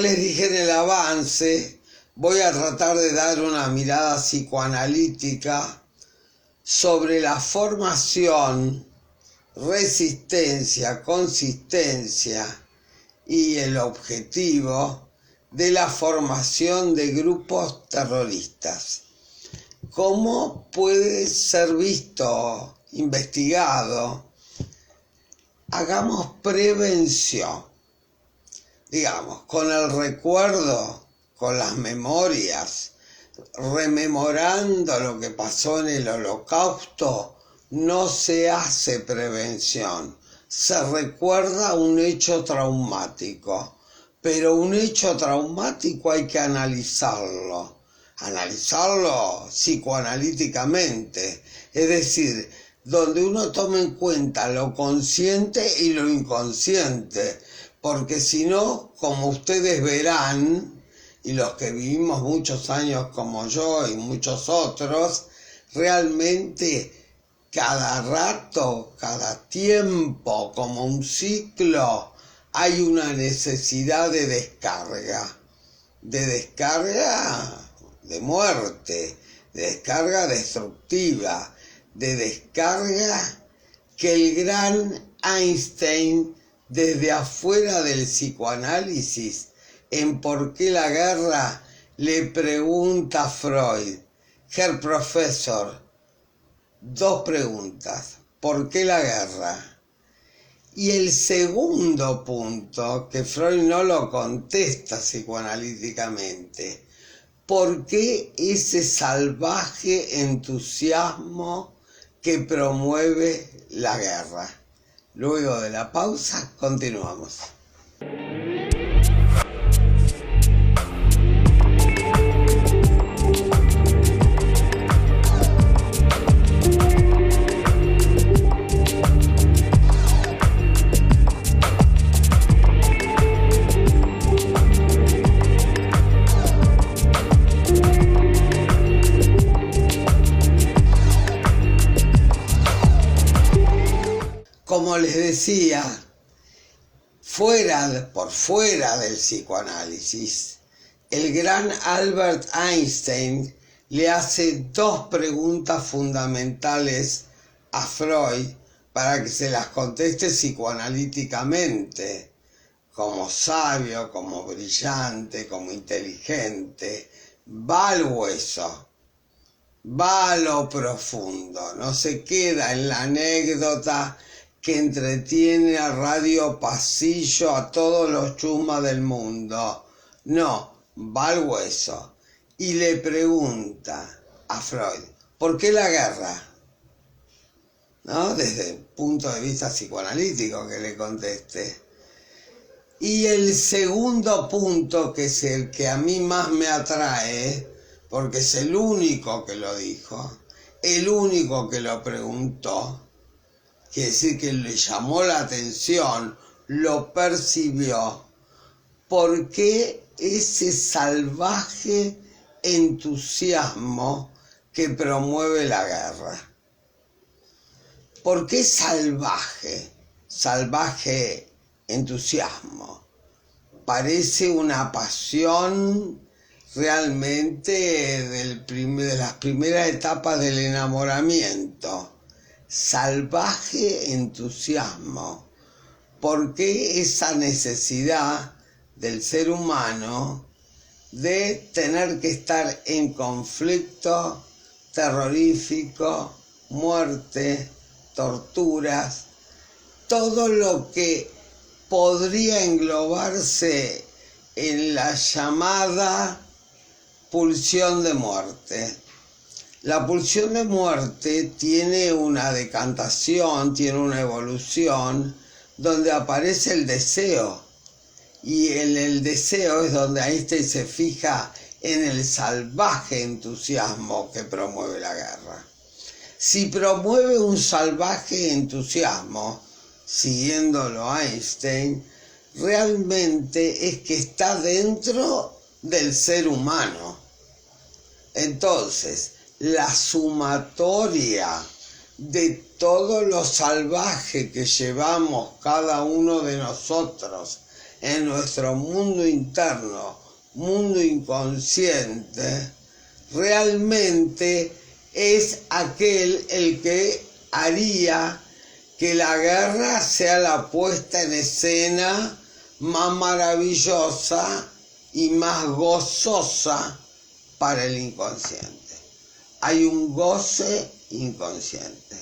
les dije en el avance, voy a tratar de dar una mirada psicoanalítica sobre la formación, resistencia, consistencia y el objetivo de la formación de grupos terroristas. ¿Cómo puede ser visto, investigado? Hagamos prevención, digamos, con el recuerdo, con las memorias, rememorando lo que pasó en el Holocausto, no se hace prevención, se recuerda un hecho traumático, pero un hecho traumático hay que analizarlo psicoanalíticamente, es decir, donde uno tome en cuenta lo consciente y lo inconsciente, porque si no, como ustedes verán, y los que vivimos muchos años como yo y muchos otros, realmente cada rato, cada tiempo, como un ciclo, hay una necesidad de descarga de muerte, de descarga destructiva, de descarga que el gran Einstein, desde afuera del psicoanálisis, en ¿Por qué la guerra?, le pregunta a Freud, Herr Professor, 2 preguntas, ¿por qué la guerra? Y el segundo punto, que Freud no lo contesta psicoanalíticamente, ¿por qué ese salvaje entusiasmo que promueve la guerra? Luego de la pausa, continuamos. Como les decía, por fuera del psicoanálisis, el gran Albert Einstein le hace 2 preguntas fundamentales a Freud para que se las conteste psicoanalíticamente, como sabio, como brillante, como inteligente. Va al hueso, va a lo profundo, no se queda en la anécdota que entretiene a radio pasillo a todos los chusmas del mundo. No, va al hueso y le pregunta a Freud, ¿por qué la guerra? ¿No? Desde el punto de vista psicoanalítico que le conteste. Y el segundo punto, que es el que a mí más me atrae, porque es el único que lo dijo, el único que lo preguntó, quiere decir que le llamó la atención, lo percibió. ¿Por qué ese salvaje entusiasmo que promueve la guerra? ¿Por qué salvaje? Salvaje entusiasmo. Parece una pasión realmente de las primeras etapas del enamoramiento. Salvaje entusiasmo. ¿Por qué esa necesidad del ser humano de tener que estar en conflicto terrorífico, muerte, torturas, todo lo que podría englobarse en la llamada pulsión de muerte? La pulsión de muerte tiene una decantación, tiene una evolución, donde aparece el deseo. Y en el deseo es donde Einstein se fija en el salvaje entusiasmo que promueve la guerra. Si promueve un salvaje entusiasmo, siguiéndolo a Einstein, realmente es que está dentro del ser humano. Entonces, la sumatoria de todo lo salvaje que llevamos cada uno de nosotros en nuestro mundo interno, mundo inconsciente, realmente es aquel el que haría que la guerra sea la puesta en escena más maravillosa y más gozosa para el inconsciente. Hay un goce inconsciente,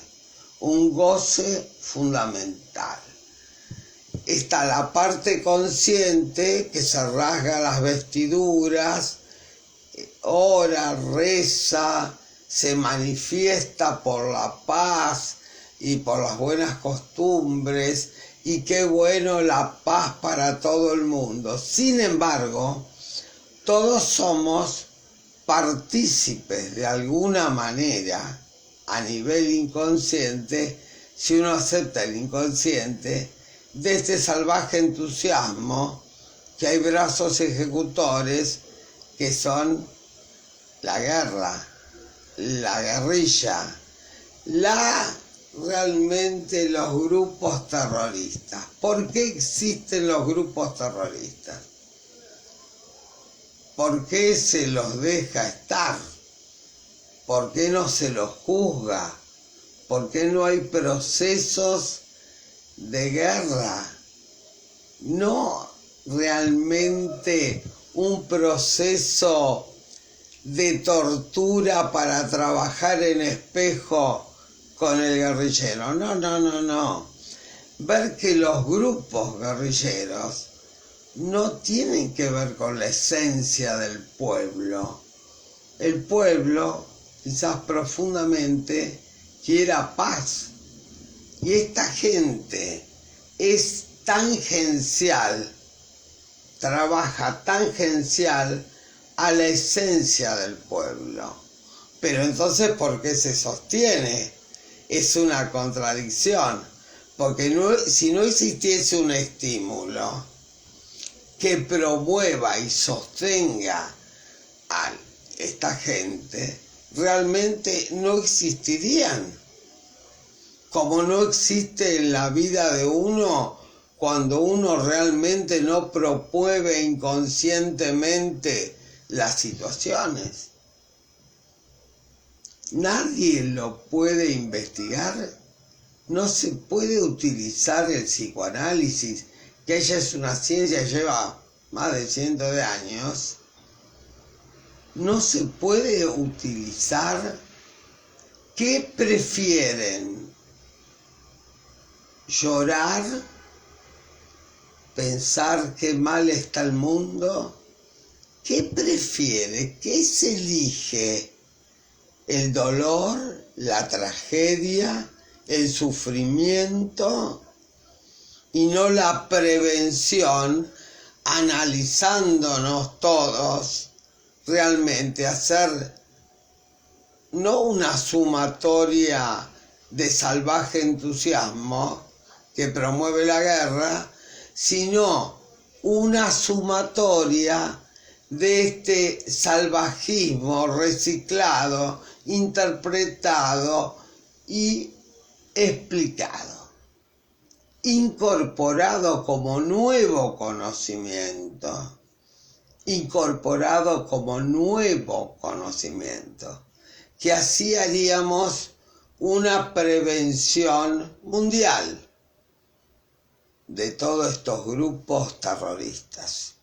un goce fundamental. Está la parte consciente que se rasga las vestiduras, ora, reza, se manifiesta por la paz y por las buenas costumbres, y qué bueno la paz para todo el mundo. Sin embargo, todos somos partícipes de alguna manera a nivel inconsciente, si uno acepta el inconsciente, de este salvaje entusiasmo, que hay brazos ejecutores que son la guerra, la guerrilla, realmente los grupos terroristas. ¿Por qué existen los grupos terroristas? ¿Por qué se los deja estar? ¿Por qué no se los juzga? ¿Por qué no hay procesos de guerra? No realmente un proceso de tortura para trabajar en espejo con el guerrillero. No. Ver que los grupos guerrilleros no tienen que ver con la esencia del pueblo. El pueblo, quizás profundamente, quiera paz. Y esta gente es tangencial, trabaja tangencial a la esencia del pueblo. Pero entonces, ¿por qué se sostiene? Es una contradicción, porque si no existiese un estímulo que promueva y sostenga a esta gente, realmente no existirían. Como no existe en la vida de uno cuando uno realmente no promueve inconscientemente las situaciones. Nadie lo puede investigar, no se puede utilizar el psicoanálisis, que ella es una ciencia que lleva más de cientos de años, no se puede utilizar. ¿Qué prefieren? ¿Llorar? ¿Pensar qué mal está el mundo? ¿Qué prefiere? ¿Qué se elige? ¿El dolor? ¿La tragedia? ¿El sufrimiento? Y no la prevención, analizándonos todos, realmente hacer no una sumatoria de salvaje entusiasmo que promueve la guerra, sino una sumatoria de este salvajismo reciclado, interpretado y explicado, incorporado como nuevo conocimiento, que así haríamos una prevención mundial de todos estos grupos terroristas.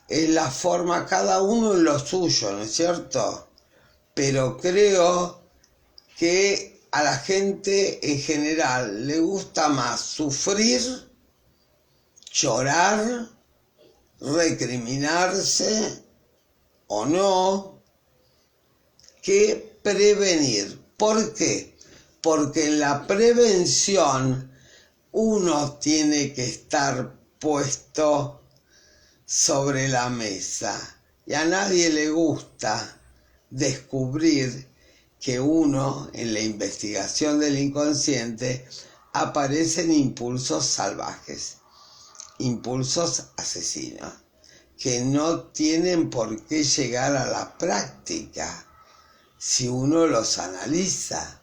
Es la forma, cada uno en lo suyo, ¿no es cierto? Pero creo que a la gente en general le gusta más sufrir, llorar, recriminarse o no, que prevenir. ¿Por qué? Porque en la prevención uno tiene que estar puesto sobre la mesa, y a nadie le gusta descubrir que uno, en la investigación del inconsciente, aparecen impulsos salvajes, impulsos asesinos, que no tienen por qué llegar a la práctica si uno los analiza.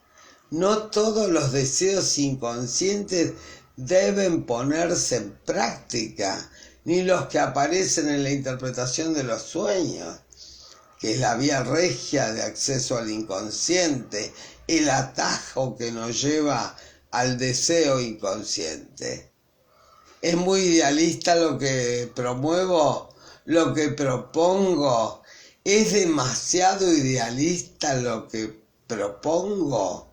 No todos los deseos inconscientes deben ponerse en práctica. ni los que aparecen en la interpretación de los sueños, que es la vía regia de acceso al inconsciente, el atajo que nos lleva al deseo inconsciente. Es muy idealista lo que promuevo, lo que propongo. ¿Es demasiado idealista lo que propongo?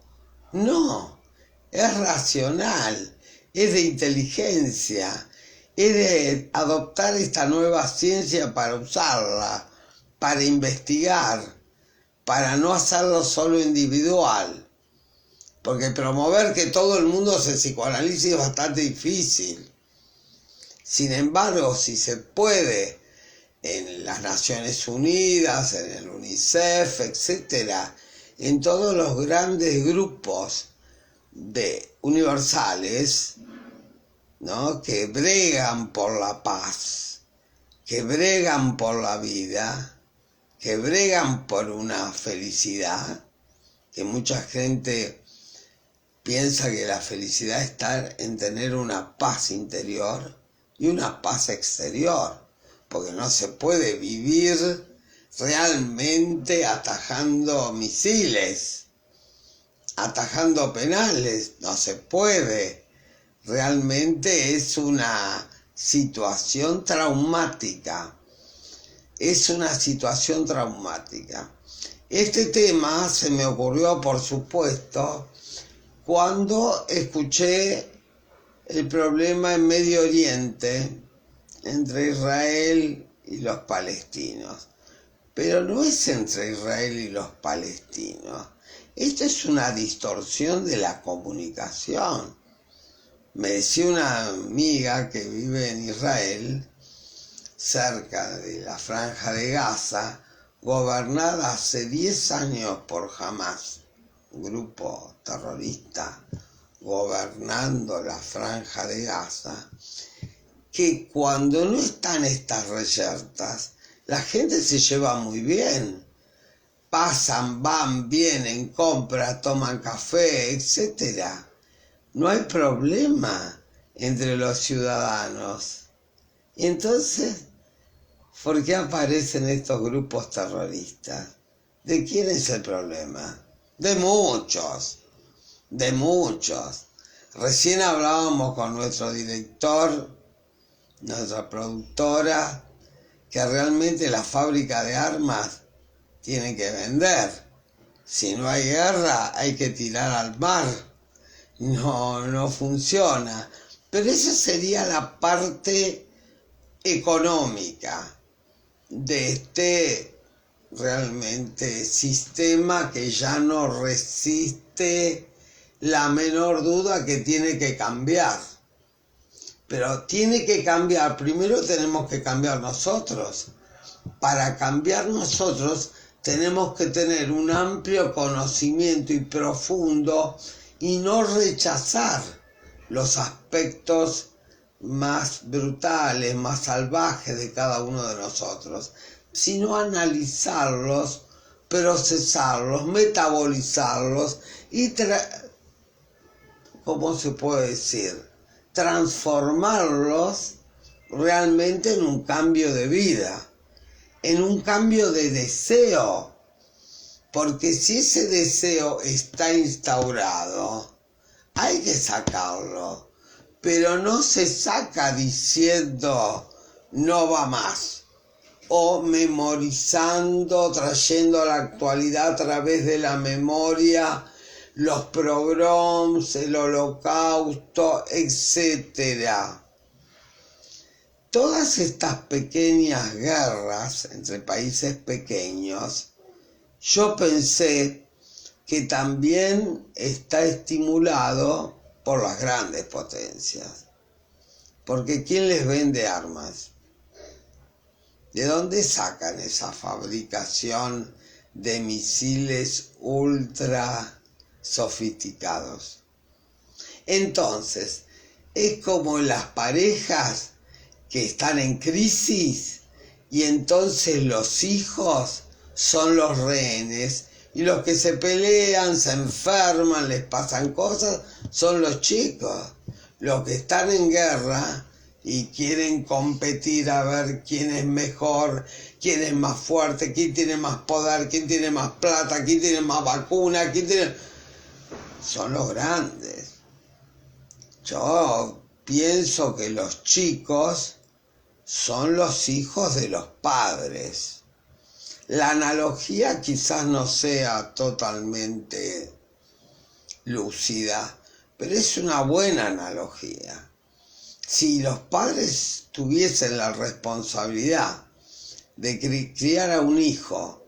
No, es racional, es de inteligencia, es de adoptar esta nueva ciencia para usarla, para investigar, para no hacerlo solo individual. Porque promover que todo el mundo se psicoanalice es bastante difícil. Sin embargo, si se puede, en las Naciones Unidas, en el UNICEF, etc., en todos los grandes grupos universales, ¿no?, que bregan por la paz, que bregan por la vida, que bregan por una felicidad, que mucha gente piensa que la felicidad está en tener una paz interior y una paz exterior, porque no se puede vivir realmente atajando misiles, atajando penales, no se puede. Realmente es una situación traumática, es una situación traumática. Este tema se me ocurrió, por supuesto, cuando escuché el problema en Medio Oriente entre Israel y los palestinos. Pero no es entre Israel y los palestinos. Esto es una distorsión de la comunicación. Me decía una amiga que vive en Israel, cerca de la Franja de Gaza, gobernada hace 10 años por Hamas, un grupo terrorista gobernando la Franja de Gaza, que cuando no están estas reyertas, la gente se lleva muy bien. Pasan, van, vienen, compran, toman café, etc. No hay problema entre los ciudadanos. Y entonces, ¿por qué aparecen estos grupos terroristas? ¿De quién es el problema? De muchos, de muchos. Recién hablábamos con nuestro director, nuestra productora, que realmente la fábrica de armas tiene que vender. Si no hay guerra, hay que tirar al mar. No funciona. Pero esa sería la parte económica de este realmente sistema que ya no resiste la menor duda que tiene que cambiar. Pero tiene que cambiar, primero tenemos que cambiar nosotros. Para cambiar nosotros tenemos que tener un amplio conocimiento y profundo y no rechazar los aspectos más brutales, más salvajes de cada uno de nosotros, sino analizarlos, procesarlos, metabolizarlos y, ¿cómo se puede decir?, transformarlos realmente en un cambio de vida, en un cambio de deseo, porque si ese deseo está instaurado, hay que sacarlo, pero no se saca diciendo no va más, o memorizando, trayendo a la actualidad a través de la memoria los pogroms, el holocausto, etc. Todas estas pequeñas guerras entre países pequeños, yo pensé que también está estimulado por las grandes potencias. Porque ¿quién les vende armas? ¿De dónde sacan esa fabricación de misiles ultra sofisticados? Entonces, es como en las parejas que están en crisis y entonces los hijos son los rehenes y los que se pelean, se enferman, les pasan cosas, son los chicos. Los que están en guerra y quieren competir a ver quién es mejor, quién es más fuerte, quién tiene más poder, quién tiene más plata, quién tiene más vacuna, quién tiene... Son los grandes. Yo pienso que los chicos son los hijos de los padres. La analogía quizás no sea totalmente lúcida, pero es una buena analogía. Si los padres tuviesen la responsabilidad de criar a un hijo,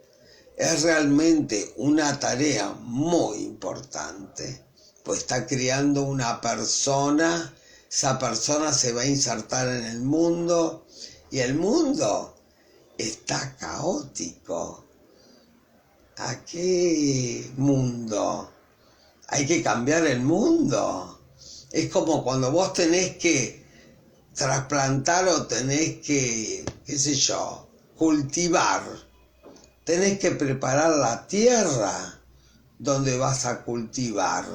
es realmente una tarea muy importante, pues está criando una persona, esa persona se va a insertar en el mundo y el mundo está caótico. ¿A qué mundo? Hay que cambiar el mundo. Es como cuando vos tenés que trasplantar o tenés que, qué sé yo, cultivar. Tenés que preparar la tierra donde vas a cultivar.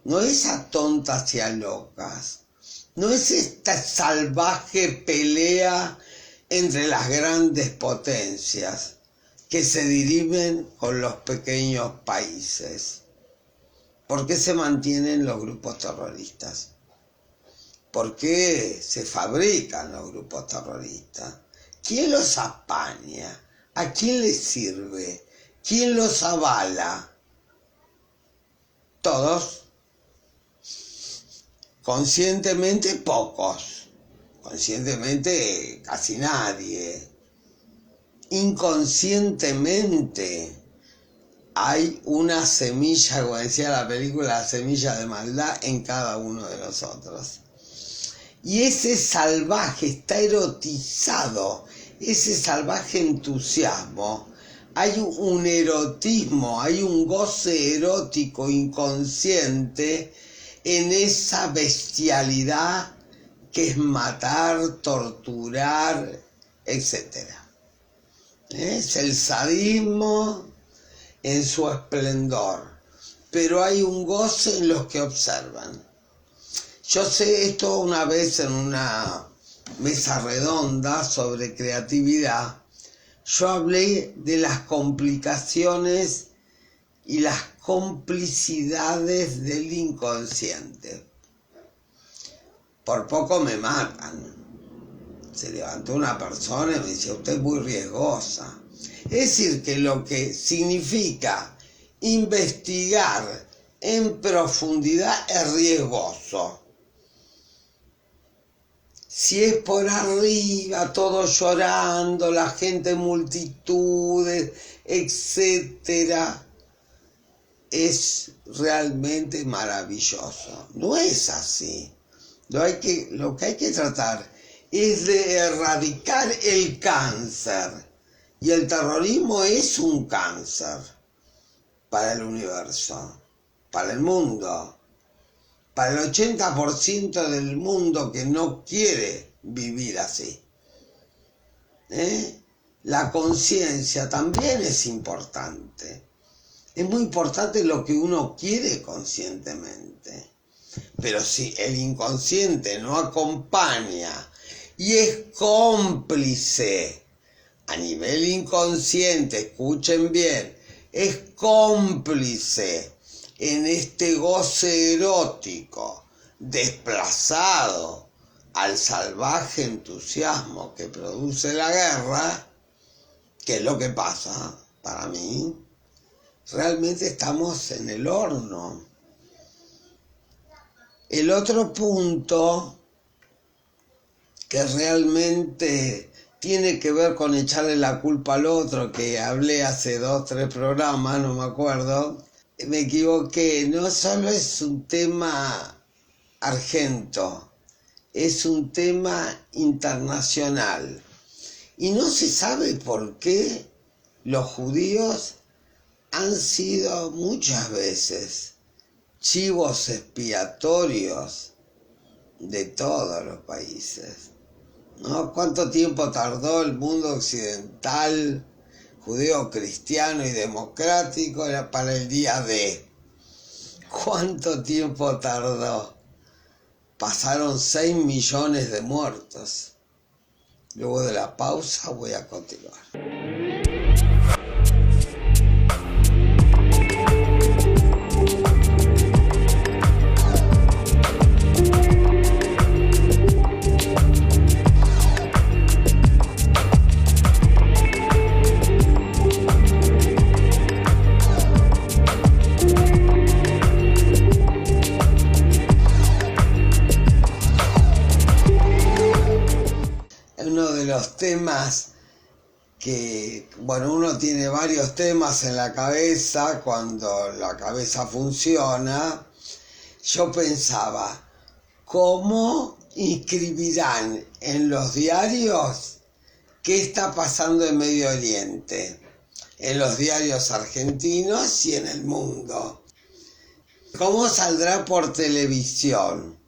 No es a tontas y a locas. No es esta salvaje pelea entre las grandes potencias que se dirimen con los pequeños países. ¿Por qué se mantienen los grupos terroristas? ¿Por qué se fabrican los grupos terroristas? ¿Quién los apaña? ¿A quién les sirve? ¿Quién los avala? Todos. Conscientemente pocos. Conscientemente casi nadie. Inconscientemente hay una semilla, como decía la película, la semilla de maldad en cada uno de nosotros. Y ese salvaje está erotizado, ese salvaje entusiasmo. Hay un erotismo, hay un goce erótico inconsciente en esa bestialidad que es matar, torturar, etc. Es el sadismo en su esplendor, pero hay un goce en los que observan. Yo sé esto una vez en una mesa redonda sobre creatividad. Yo hablé de las complicaciones y las complicidades del inconsciente. Por poco me matan. Se levantó una persona y me decía, usted es muy riesgosa. Es decir, que lo que significa investigar en profundidad es riesgoso. Si es por arriba, todos llorando, la gente en multitudes, etcétera, es realmente maravilloso. No es así. Lo que hay que tratar es de erradicar el cáncer. Y el terrorismo es un cáncer para el universo, para el mundo. Para el 80% del mundo que no quiere vivir así. La conciencia también es importante. Es muy importante lo que uno quiere conscientemente. Pero si el inconsciente no acompaña y es cómplice a nivel inconsciente, escuchen bien, es cómplice en este goce erótico, desplazado al salvaje entusiasmo que produce la guerra, ¿qué es lo que pasa? Para mí, realmente estamos en el horno. El otro punto que realmente tiene que ver con echarle la culpa al otro, que hablé hace 2 o 3 programas, no me acuerdo, me equivoqué, no solo es un tema argento, es un tema internacional. Y no se sabe por qué los judíos han sido muchas veces chivos expiatorios de todos los países, ¿no? ¿Cuánto tiempo tardó el mundo occidental, judeo, cristiano y democrático, era para el día D? ¿Cuánto tiempo tardó? pasaron 6 millones de muertos. Luego de la pausa voy a continuar. Uno de los temas que, bueno, uno tiene varios temas en la cabeza cuando la cabeza funciona. Yo pensaba, ¿cómo inscribirán en los diarios qué está pasando en Medio Oriente? En los diarios argentinos y en el mundo. ¿Cómo saldrá por televisión?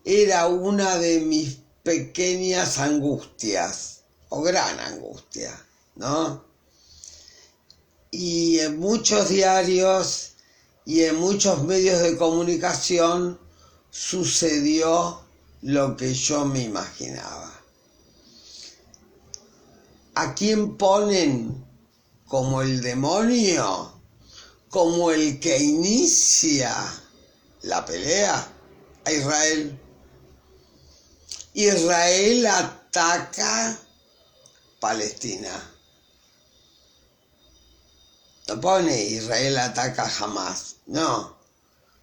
Era una de mis pequeñas angustias, o gran angustia, ¿no? Y en muchos diarios y en muchos medios de comunicación sucedió lo que yo me imaginaba. ¿A quién ponen como el demonio? Como el que inicia la pelea, a Israel. Israel ataca Palestina. No pone Israel ataca a Hamás. No.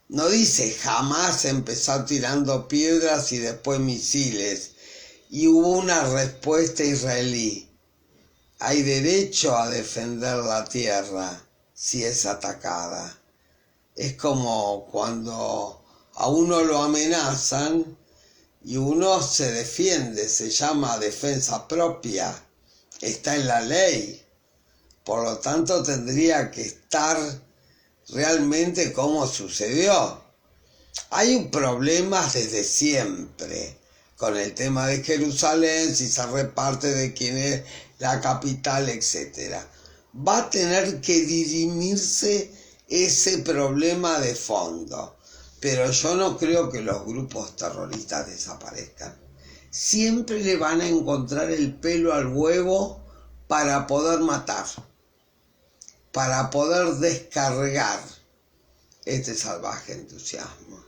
No dice Hamás empezó tirando piedras y después misiles. Y hubo una respuesta israelí. Hay derecho a defender la tierra si es atacada. Es como cuando a uno lo amenazan y uno se defiende, se llama defensa propia, está en la ley. Por lo tanto tendría que estar realmente como sucedió. Hay un problema desde siempre con el tema de Jerusalén, si se reparte de quién es la capital, etc. Va a tener que dirimirse ese problema de fondo. Pero yo no creo que los grupos terroristas desaparezcan. Siempre le van a encontrar el pelo al huevo para poder matar, para poder descargar este salvaje entusiasmo.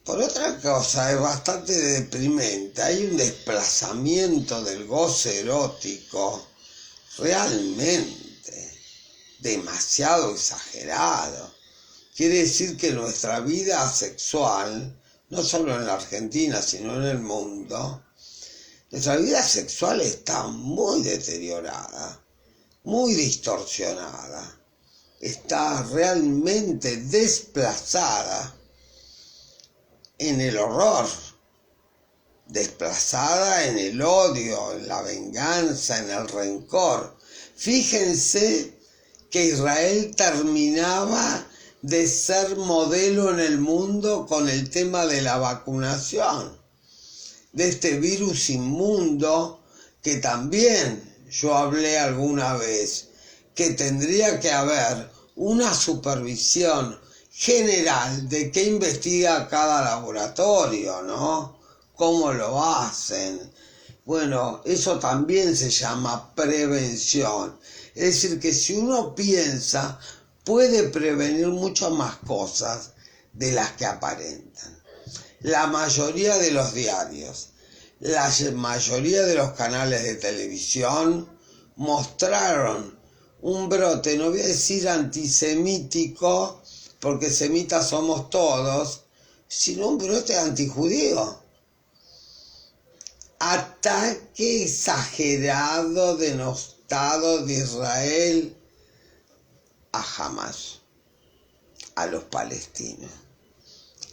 Por otra cosa, es bastante deprimente. Hay un desplazamiento del goce erótico realmente demasiado exagerado. Quiere decir que nuestra vida sexual, no solo en la Argentina, sino en el mundo, nuestra vida sexual está muy deteriorada, muy distorsionada, está realmente desplazada en el horror, desplazada en el odio, en la venganza, en el rencor. Fíjense que Israel terminaba de ser modelo en el mundo con el tema de la vacunación, de este virus inmundo que también yo hablé alguna vez, que tendría que haber una supervisión general de qué investiga cada laboratorio, ¿no? ¿Cómo lo hacen? Bueno, eso también se llama prevención. Es decir, que si uno piensa, puede prevenir muchas más cosas de las que aparentan. La mayoría de los diarios, la mayoría de los canales de televisión mostraron un brote, no voy a decir antisemítico, porque semitas somos todos, sino un brote antijudío. Ataque exagerado, denostado de Israel a Hamás, a los palestinos.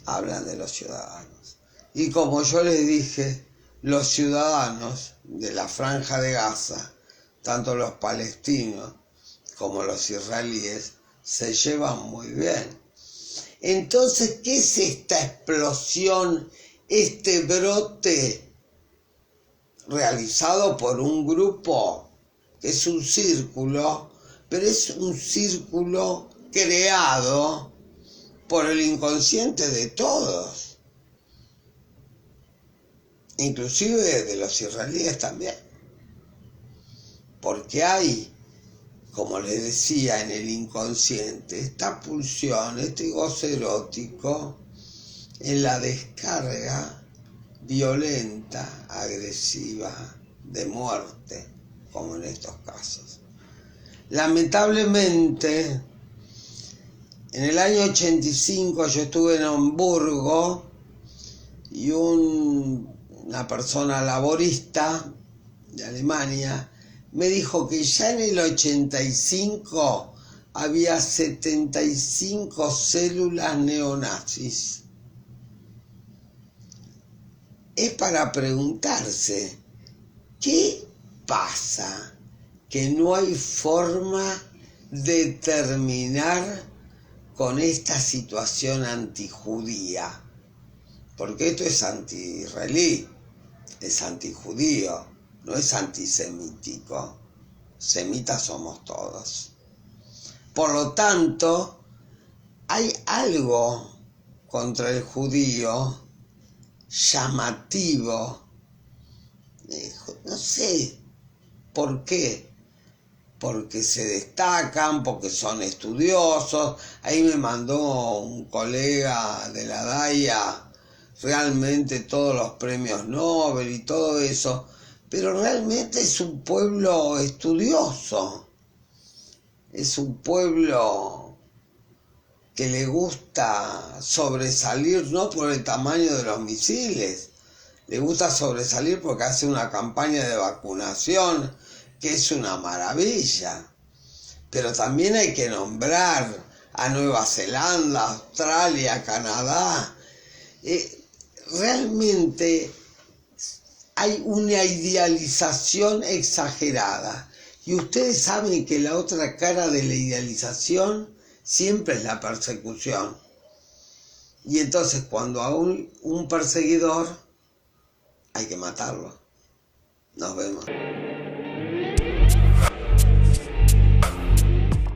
Hablan de los ciudadanos. Y como yo les dije, los ciudadanos de la Franja de Gaza, tanto los palestinos como los israelíes, se llevan muy bien. Entonces, ¿qué es esta explosión, este brote realizado por un grupo? Es un círculo, pero es un círculo creado por el inconsciente de todos. inclusive de los israelíes también, porque hay, como les decía, en el inconsciente, esta pulsión, este goce erótico en la descarga violenta, agresiva, de muerte, como en estos casos. Lamentablemente, en el año 85 yo estuve en Hamburgo y una persona laborista de Alemania me dijo que ya en el 85 había 75 células neonazis. Es para preguntarse, ¿qué pasa? Que no hay forma de terminar con esta situación antijudía, porque esto es anti-israelí, es antijudío, no es antisemítico. Semitas somos todos. Por lo tanto, hay algo contra el judío llamativo, no sé por qué, porque se destacan, porque son estudiosos. Ahí me mandó un colega de la DAIA realmente todos los premios Nobel y todo eso, pero realmente es un pueblo estudioso, es un pueblo que le gusta sobresalir no por el tamaño de los misiles, le gusta sobresalir porque hace una campaña de vacunación que es una maravilla. Pero también hay que nombrar a Nueva Zelanda, Australia, Canadá. Realmente hay una idealización exagerada. Y ustedes saben que la otra cara de la idealización siempre es la persecución. Y entonces cuando a un perseguidor hay que matarlo. Nos vemos.